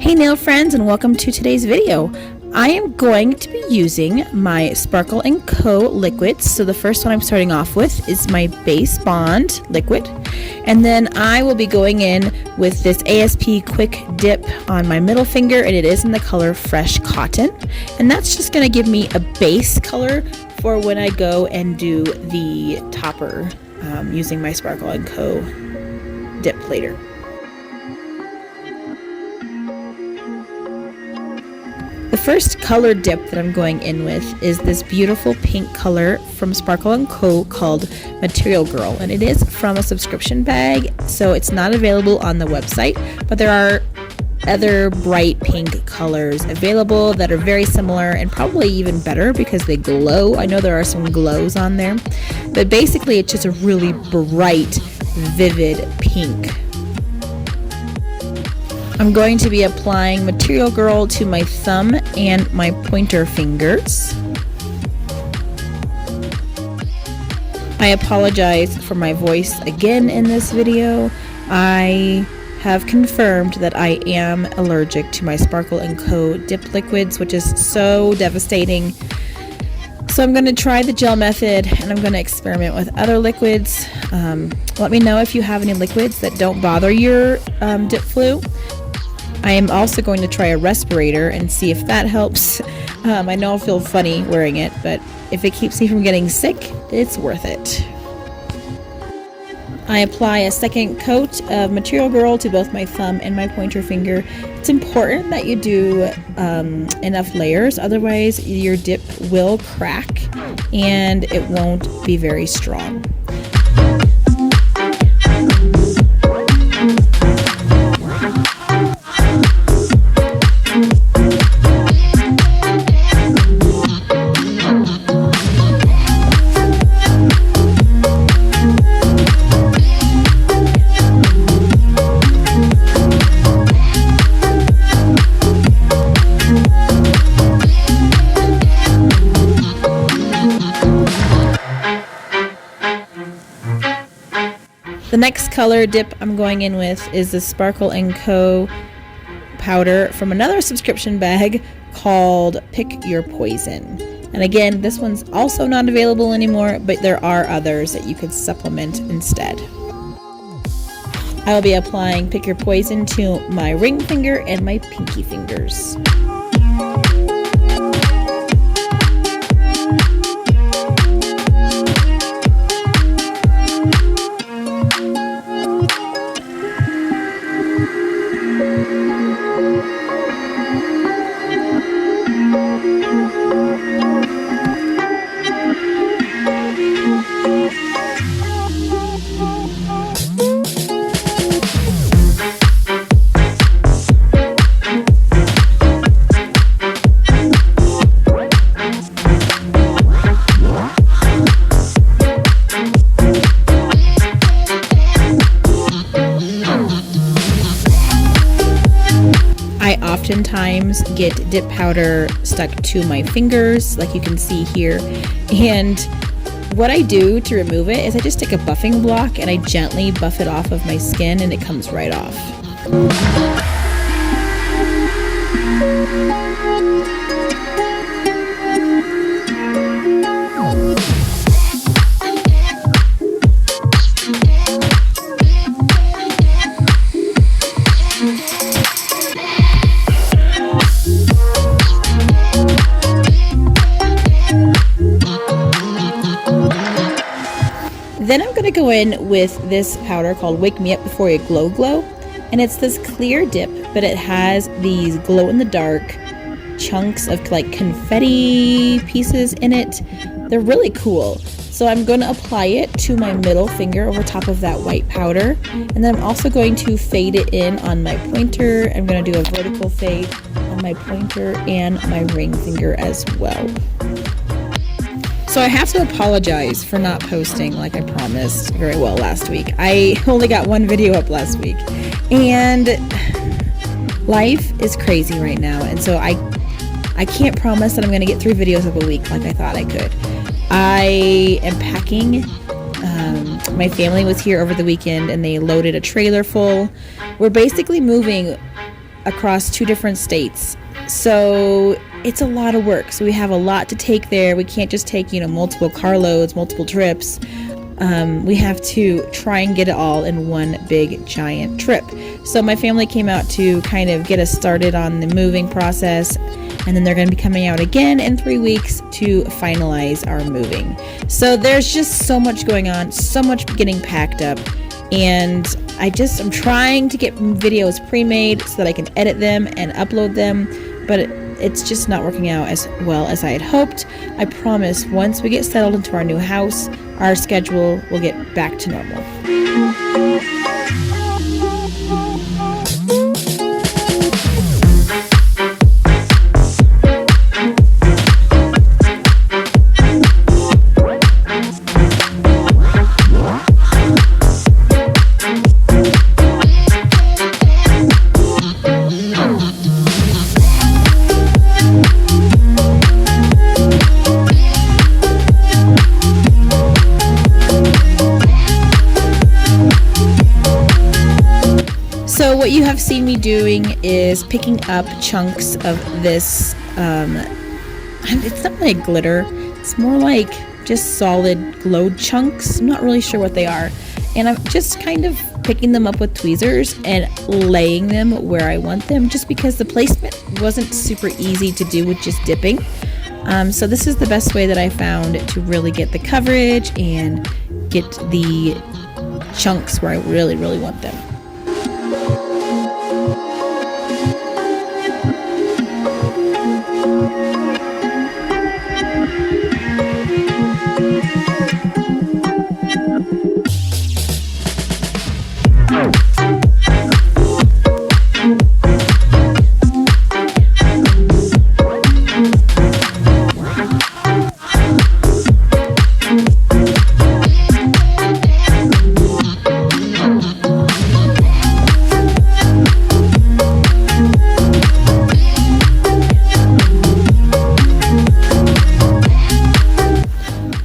Hey nail friends, and welcome to today's video. I am going to be using my Sparkle & Co. liquids. So the first one I'm starting off with is my Base Bond liquid. And then I will be going in with this ASP Quick Dip on my middle finger, and it is in the color Fresh Cotton. And that's just going to give me a base color for when I go and do the topper using my Sparkle & Co. dip later. The first color dip that I'm going in with is this beautiful pink color from Sparkle & Co. called Material Girl, and it is from a subscription bag, so it's not available on the website, but there are other bright pink colors available that are very similar and probably even better because they glow. I know there are some glows on there, but basically it's just a really bright, vivid pink. I'm going to be applying Material Girl to my thumb and my pointer fingers. I apologize for my voice again in this video. I have confirmed that I am allergic to my Sparkle & Co. dip liquids, which is so devastating. So I'm going to try the gel method, and I'm going to experiment with other liquids. Let me know if you have any liquids that don't bother your dip flu. I am also going to try a respirator and see if that helps. I know I'll feel funny wearing it, but if it keeps me from getting sick, it's worth it. I apply a second coat of Material Girl to both my thumb and my pointer finger. It's important that you do enough layers, otherwise your dip will crack and it won't be very strong. The next color dip I'm going in with is the Sparkle & Co. powder from another subscription bag called Pick Your Poison. And again, this one's also not available anymore, but there are others that you could supplement instead. I will be applying Pick Your Poison to my ring finger and my pinky fingers. I oftentimes get dip powder stuck to my fingers, like you can see here, and what I do to remove it is I just take a buffing block and I gently buff it off of my skin and it comes right off. Then I'm going to go in with this powder called Wake Me Up Before You Glow, and it's this clear dip, but it has these glow-in-the-dark chunks of like confetti pieces in it. They're really cool. So I'm going to apply it to my middle finger over top of that white powder, and then I'm also going to fade it in on my pointer. I'm going to do a vertical fade on my pointer and my ring finger as well. So I have to apologize for not posting like I promised very well last week. I only got one video up last week, and life is crazy right now, and so I can't promise that I'm going to get 3 videos up a week like I thought I could. I am packing. My family was here over the weekend and they loaded a trailer full. We're basically moving across 2 different states. So it's a lot of work. So we have a lot to take there. We can't just take, multiple carloads, multiple trips. We have to try and get it all in one big giant trip. So my family came out to kind of get us started on the moving process, and then they're going to be coming out again in 3 weeks to finalize our moving. So there's just so much going on, so much getting packed up, and I'm trying to get videos pre-made so that I can edit them and upload them, but it's just not working out as well as I had hoped. I promise once we get settled into our new house, our schedule will get back to normal. So what you have seen me doing is picking up chunks of this, it's not like glitter, it's more like just solid glowed chunks. I'm not really sure what they are. And I'm just kind of picking them up with tweezers and laying them where I want them, just because the placement wasn't super easy to do with just dipping. So this is the best way that I found to really get the coverage and get the chunks where I really, really want them.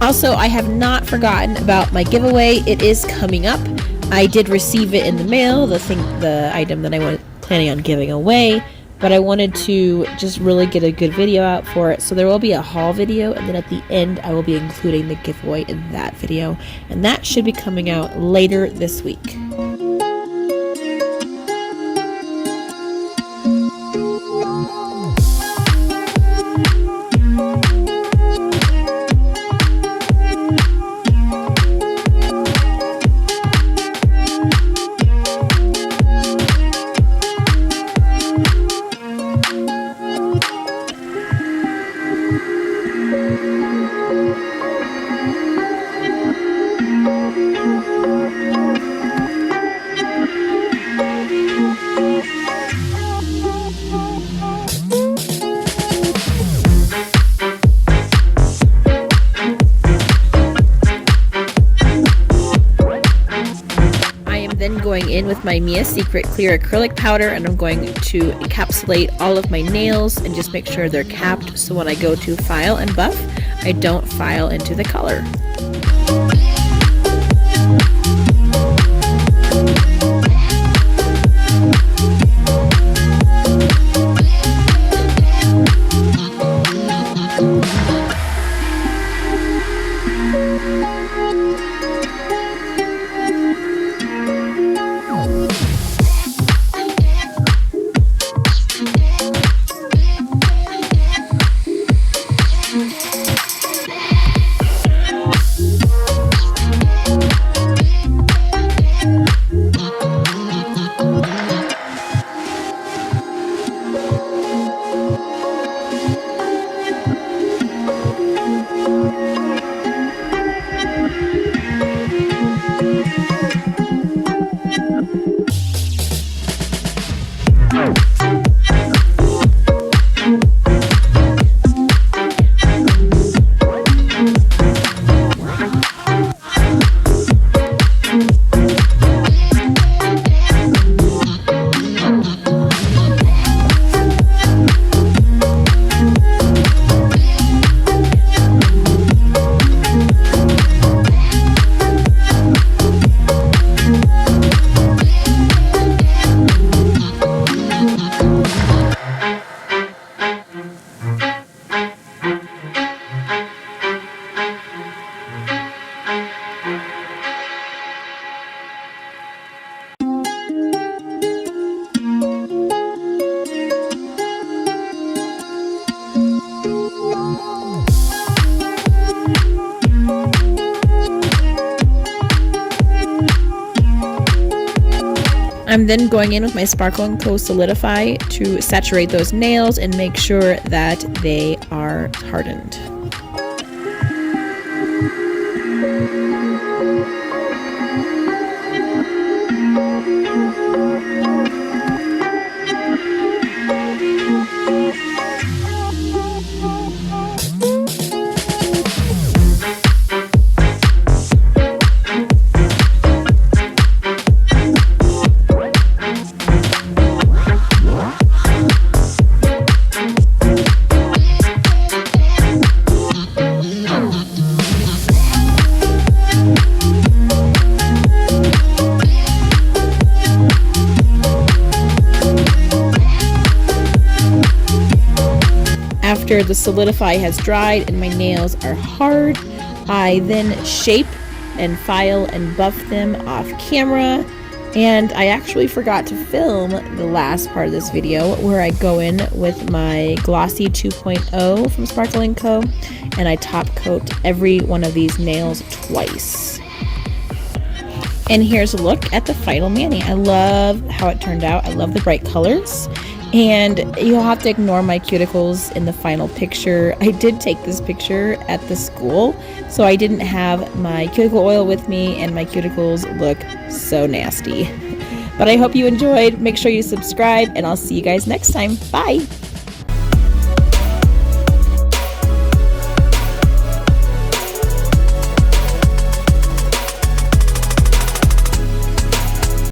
Also, I have not forgotten about my giveaway. It is coming up. I did receive it in the mail, the item that I was planning on giving away, but I wanted to just really get a good video out for it. So there will be a haul video, and then at the end I will be including the giveaway in that video, and that should be coming out later this week. Then going in with my Mia Secret clear acrylic powder, and I'm going to encapsulate all of my nails and just make sure they're capped, so when I go to file and buff, I don't file into the color. I'm then going in with my Sparkle & Co. Solidify to saturate those nails and make sure that they are hardened. After the Solidify has dried and my nails are hard, I then shape and file and buff them off camera. And I actually forgot to film the last part of this video where I go in with my Glossy 2.0 from Sparkle & Co. and I top coat every one of these nails twice. And here's a look at the final mani. I love how it turned out. I love the bright colors. And you'll have to ignore my cuticles in the final picture. I did take this picture at the school, so I didn't have my cuticle oil with me, and my cuticles look so nasty. But I hope you enjoyed. Make sure you subscribe, and I'll see you guys next time. Bye!